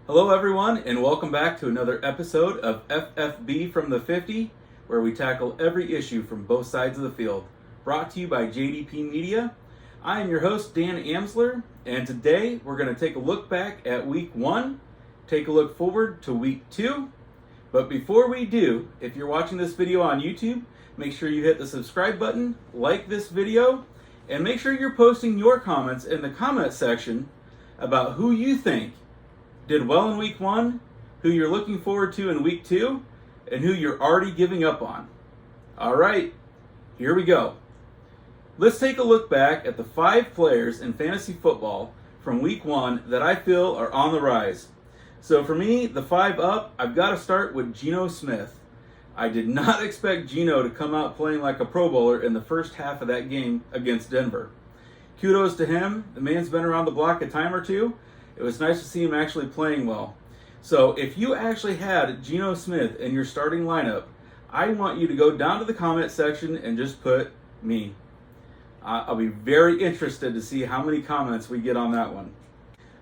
Hello everyone, and welcome back to another episode of FFB from the 50, where we tackle every issue from both sides of the field. Brought to you by JDP Media. I am your host, Dan Amsler, and today we're going to take a look back at Week 1, take a look forward to Week 2. But before we do, if you're watching this video on YouTube, make sure you hit the subscribe button, like this video, and make sure you're posting your comments in the comment section about who you think did well in Week 1, who you're looking forward to in Week 2, and who you're already giving up on. All right, here we go. Let's take a look back at the 5 players in fantasy football from Week 1 that I feel are on the rise. So for me, the 5 up, I've got to start with Geno Smith. I did not expect Geno to come out playing like a Pro Bowler in the first half of that game against Denver. Kudos to him. The man's been around the block a time or two. It was nice to see him actually playing well. So if you actually had Geno Smith in your starting lineup, I want you to go down to the comment section and just put me. I'll be very interested to see how many comments we get on that one.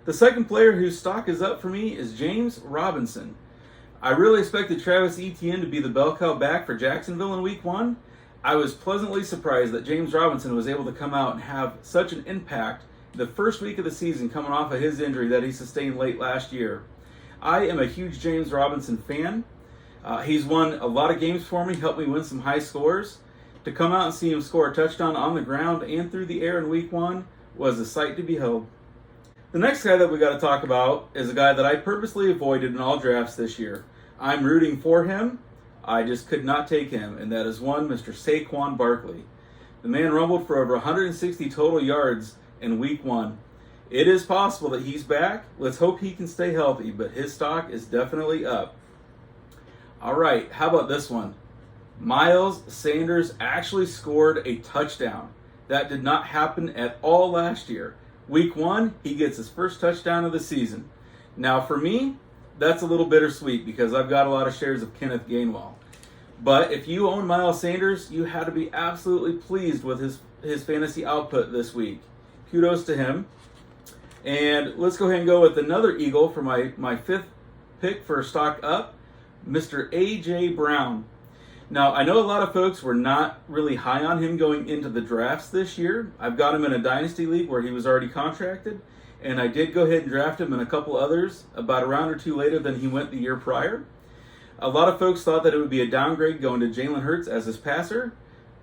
The second player whose stock is up for me is James Robinson. I really expected Travis Etienne to be the bell cow back for Jacksonville in Week 1. I was pleasantly surprised that James Robinson was able to come out and have such an impact the first week of the season coming off of his injury that he sustained late last year. I am a huge James Robinson fan. He's won a lot of games for me, helped me win some high scores. To come out and see him score a touchdown on the ground and through the air in Week 1 was a sight to behold. The next guy that we got to talk about is a guy that I purposely avoided in all drafts this year. I'm rooting for him. I just could not take him, and that is one Mr. Saquon Barkley. The man rumbled for over 160 total yards in Week 1. It is possible that he's back. Let's hope he can stay healthy, but his stock is definitely up. All right, how about this one? Miles Sanders actually scored a touchdown. That did not happen at all last year. Week 1, he gets his first touchdown of the season. Now for me, that's a little bittersweet because I've got a lot of shares of Kenneth Gainwell. But if you own Miles Sanders, you had to be absolutely pleased with his fantasy output this week. Kudos to him. And let's go ahead and go with another Eagle for my 5th pick for stock up, Mr. A.J. Brown. Now, I know a lot of folks were not really high on him going into the drafts this year. I've got him in a dynasty league where he was already contracted, and I did go ahead and draft him in a couple others about a round or two later than he went the year prior. A lot of folks thought that it would be a downgrade going to Jalen Hurts as his passer.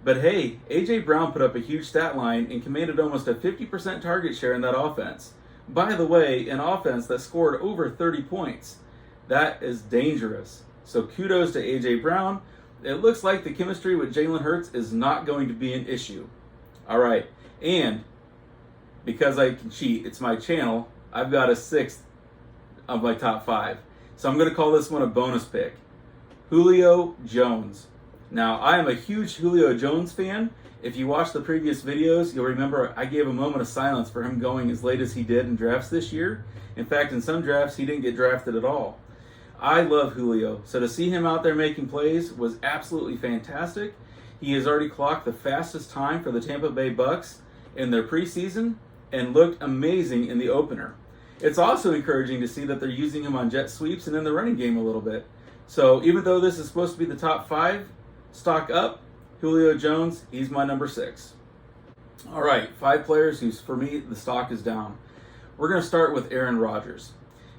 But hey, A.J. Brown put up a huge stat line and commanded almost a 50% target share in that offense. By the way, an offense that scored over 30 points. That is dangerous. So kudos to A.J. Brown. It looks like the chemistry with Jalen Hurts is not going to be an issue. All right, and because I can cheat, it's my channel, I've got a 6th of my top 5. So I'm going to call this one a bonus pick. Julio Jones. Now, I am a huge Julio Jones fan. If you watch the previous videos, you'll remember I gave a moment of silence for him going as late as he did in drafts this year. In fact, in some drafts, he didn't get drafted at all. I love Julio, so to see him out there making plays was absolutely fantastic. He has already clocked the fastest time for the Tampa Bay Bucks in their preseason and looked amazing in the opener. It's also encouraging to see that they're using him on jet sweeps and in the running game a little bit. So even though this is supposed to be the top 5, stock up, Julio Jones, he's my number 6. All right, 5 players who's, for me, the stock is down. We're going to start with Aaron Rodgers.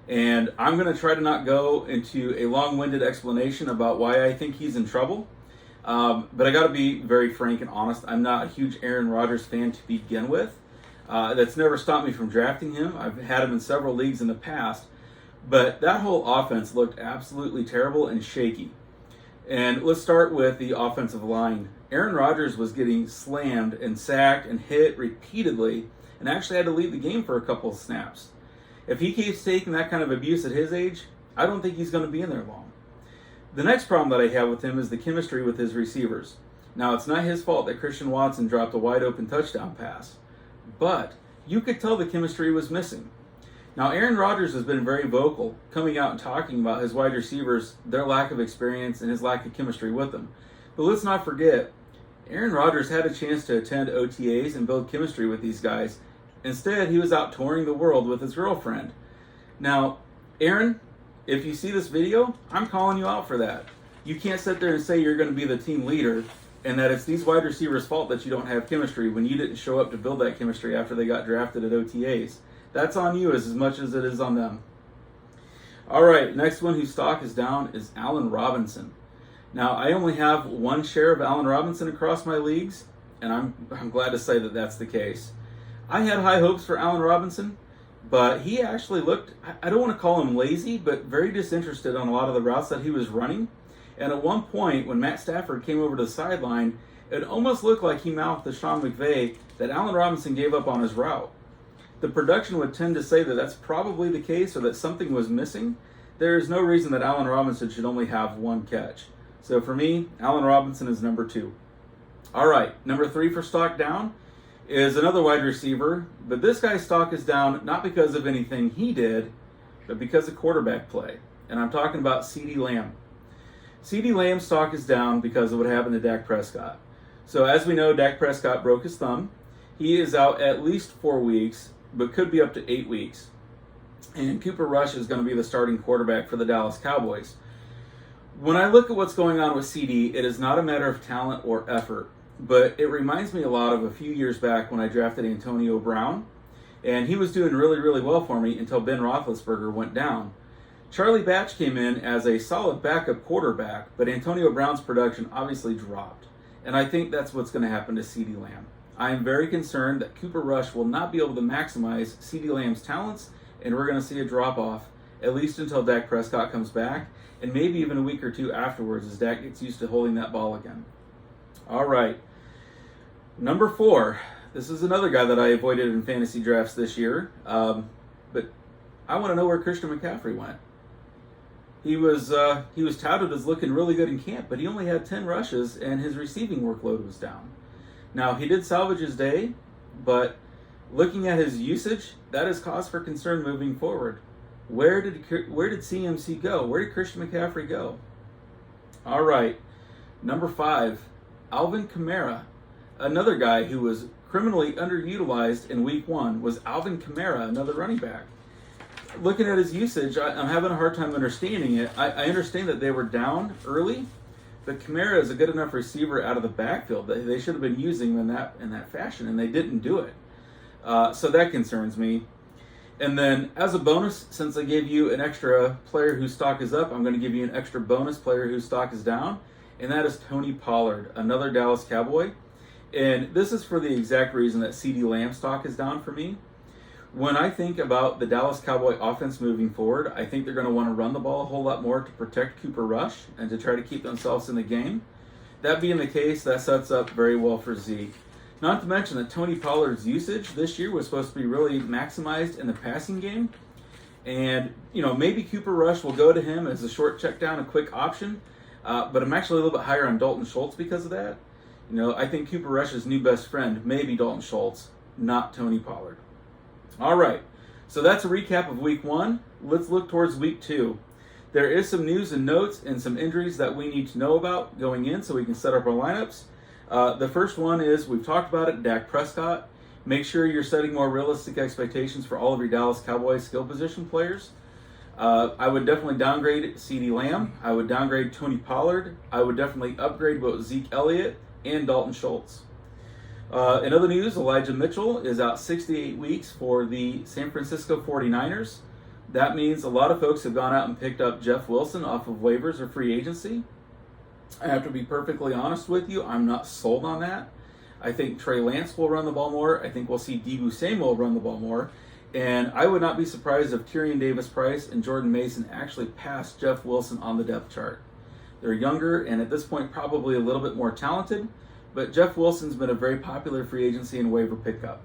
And I'm going to try to not go into a long-winded explanation about why I think he's in trouble. But I got to be very frank and honest. I'm not a huge Aaron Rodgers fan to begin with. That's never stopped me from drafting him. I've had him in several leagues in the past. But that whole offense looked absolutely terrible and shaky. And let's start with the offensive line. Aaron Rodgers was getting slammed and sacked and hit repeatedly and actually had to leave the game for a couple of snaps. If he keeps taking that kind of abuse at his age, I don't think he's going to be in there long. The next problem that I have with him is the chemistry with his receivers. Now, it's not his fault that Christian Watson dropped a wide open touchdown pass, but you could tell the chemistry was missing. Now, Aaron Rodgers has been very vocal, coming out and talking about his wide receivers, their lack of experience, and his lack of chemistry with them. But let's not forget, Aaron Rodgers had a chance to attend OTAs and build chemistry with these guys. Instead, he was out touring the world with his girlfriend. Now, Aaron, if you see this video, I'm calling you out for that. You can't sit there and say you're going to be the team leader and that it's these wide receivers' fault that you don't have chemistry when you didn't show up to build that chemistry after they got drafted at OTAs. That's on you as much as it is on them. All right, next one whose stock is down is Allen Robinson. Now, I only have one share of Allen Robinson across my leagues, and I'm glad to say that that's the case. I had high hopes for Allen Robinson, but he actually looked, I don't want to call him lazy, but very disinterested on a lot of the routes that he was running. And at one point, when Matt Stafford came over to the sideline, it almost looked like he mouthed to Sean McVay that Allen Robinson gave up on his route. The production would tend to say that that's probably the case or that something was missing. There is no reason that Allen Robinson should only have one catch. So for me, Allen Robinson is number 2. All right, number 3 for stock down is another wide receiver, but this guy's stock is down not because of anything he did, but because of quarterback play. And I'm talking about CeeDee Lamb. CeeDee Lamb's stock is down because of what happened to Dak Prescott. So as we know, Dak Prescott broke his thumb. He is out at least 4 weeks, but could be up to 8 weeks. And Cooper Rush is going to be the starting quarterback for the Dallas Cowboys. When I look at what's going on with CD, it is not a matter of talent or effort, but it reminds me a lot of a few years back when I drafted Antonio Brown, and he was doing really, really well for me until Ben Roethlisberger went down. Charlie Batch came in as a solid backup quarterback, but Antonio Brown's production obviously dropped, and I think that's what's going to happen to CeeDee Lamb. I am very concerned that Cooper Rush will not be able to maximize CeeDee Lamb's talents, and we're going to see a drop-off, at least until Dak Prescott comes back, and maybe even a week or two afterwards as Dak gets used to holding that ball again. All right. Number 4. This is another guy that I avoided in fantasy drafts this year, but I want to know where Christian McCaffrey went. He was touted as looking really good in camp, but he only had 10 rushes, and his receiving workload was down. Now, he did salvage his day, but looking at his usage, that is cause for concern moving forward. Where did CMC go? Where did Christian McCaffrey go? All right, number 5, Alvin Kamara. Another guy who was criminally underutilized in week 1 was Alvin Kamara, another running back. Looking at his usage, I'm having a hard time understanding it. I understand that they were down early, but Kamara is a good enough receiver out of the backfield that they should have been using in that fashion, and they didn't do it. So that concerns me. And then as a bonus, since I gave you an extra player whose stock is up, I'm going to give you an extra bonus player whose stock is down, and that is Tony Pollard, another Dallas Cowboy. And this is for the exact reason that CeeDee Lamb's stock is down for me. When I think about the Dallas Cowboy offense moving forward, I think they're going to want to run the ball a whole lot more to protect Cooper Rush and to try to keep themselves in the game. That being the case, that sets up very well for Zeke. Not to mention that Tony Pollard's usage this year was supposed to be really maximized in the passing game. And, maybe Cooper Rush will go to him as a short check down, a quick option. But I'm actually a little bit higher on Dalton Schultz because of that. I think Cooper Rush's new best friend may be Dalton Schultz, not Tony Pollard. All right, so that's a recap of week 1. Let's look towards week 2. There is some news and notes and some injuries that we need to know about going in so we can set up our lineups. The first one is, we've talked about it, Dak Prescott. Make sure you're setting more realistic expectations for all of your Dallas Cowboys skill position players. I would definitely downgrade CeeDee Lamb. I would downgrade Tony Pollard. I would definitely upgrade both Zeke Elliott and Dalton Schultz. In other news, Elijah Mitchell is out 68 weeks for the San Francisco 49ers. That means a lot of folks have gone out and picked up Jeff Wilson off of waivers or free agency. I have to be perfectly honest with you, I'm not sold on that. I think Trey Lance will run the ball more. I think we'll see Deebo Samuel run the ball more. And I would not be surprised if Tyrion Davis-Price and Jordan Mason actually pass Jeff Wilson on the depth chart. They're younger and at this point probably a little bit more talented, but Jeff Wilson's been a very popular free agency and waiver pickup.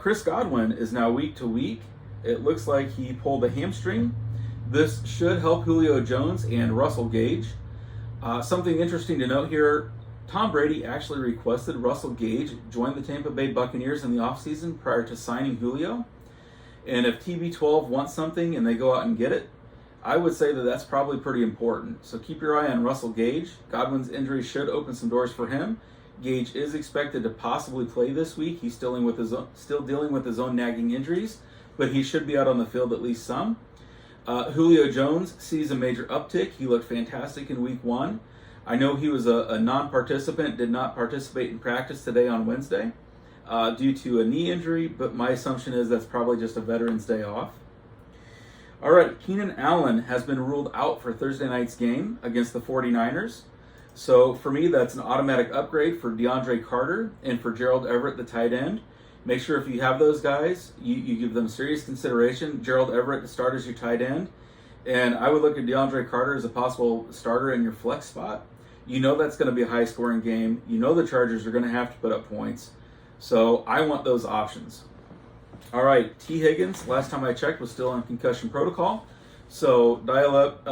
Chris Godwin is now week to week. It looks like he pulled a hamstring. This should help Julio Jones and Russell Gage. Something interesting to note here, Tom Brady actually requested Russell Gage join the Tampa Bay Buccaneers in the offseason prior to signing Julio. And if TB12 wants something and they go out and get it, I would say that that's probably pretty important. So keep your eye on Russell Gage. Godwin's injury should open some doors for him. Gage is expected to possibly play this week. He's still dealing with his own nagging injuries, but he should be out on the field at least some. Julio Jones sees a major uptick. He looked fantastic in week 1. I know he was a non-participant, did not participate in practice today on Wednesday due to a knee injury, but my assumption is that's probably just a Veterans Day off. All right, Keenan Allen has been ruled out for Thursday night's game against the 49ers. So for me, that's an automatic upgrade for DeAndre Carter and for Gerald Everett, the tight end. Make sure if you have those guys, you give them serious consideration. Gerald Everett to start as your tight end. And I would look at DeAndre Carter as a possible starter in your flex spot. You know that's going to be a high-scoring game. You know the Chargers are going to have to put up points. So I want those options. All right, T. Higgins, last time I checked, was still on concussion protocol. So dial up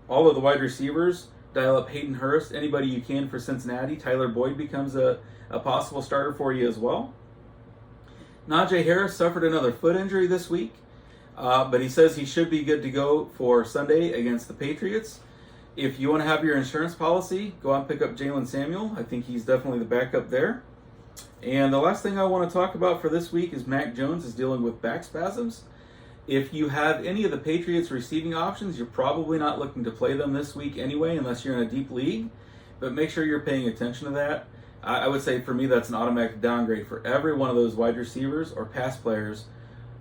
all of the wide receivers. Dial up Hayden Hurst, anybody you can for Cincinnati. Tyler Boyd becomes a possible starter for you as well. Najee Harris suffered another foot injury this week, but he says he should be good to go for Sunday against the Patriots. If you want to have your insurance policy, go out and pick up Jalen Samuel. I think he's definitely the backup there. And the last thing I want to talk about for this week is Mac Jones is dealing with back spasms. If you have any of the Patriots receiving options, you're probably not looking to play them this week anyway, unless you're in a deep league. But make sure you're paying attention to that. I would say for me that's an automatic downgrade for every one of those wide receivers or pass players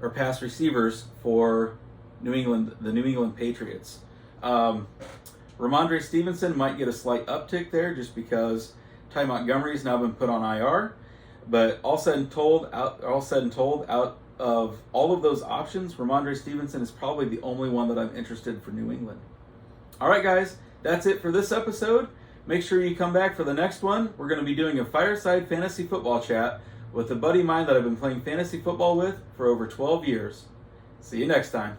or pass receivers for the New England Patriots. Ramondre Stevenson might get a slight uptick there just because Ty Montgomery's now been put on IR. But all said and told, out of all of those options, Ramondre Stevenson is probably the only one that I'm interested in for New England. All right, guys, that's it for this episode. Make sure you come back for the next one. We're going to be doing a fireside fantasy football chat with a buddy of mine that I've been playing fantasy football with for over 12 years. See you next time.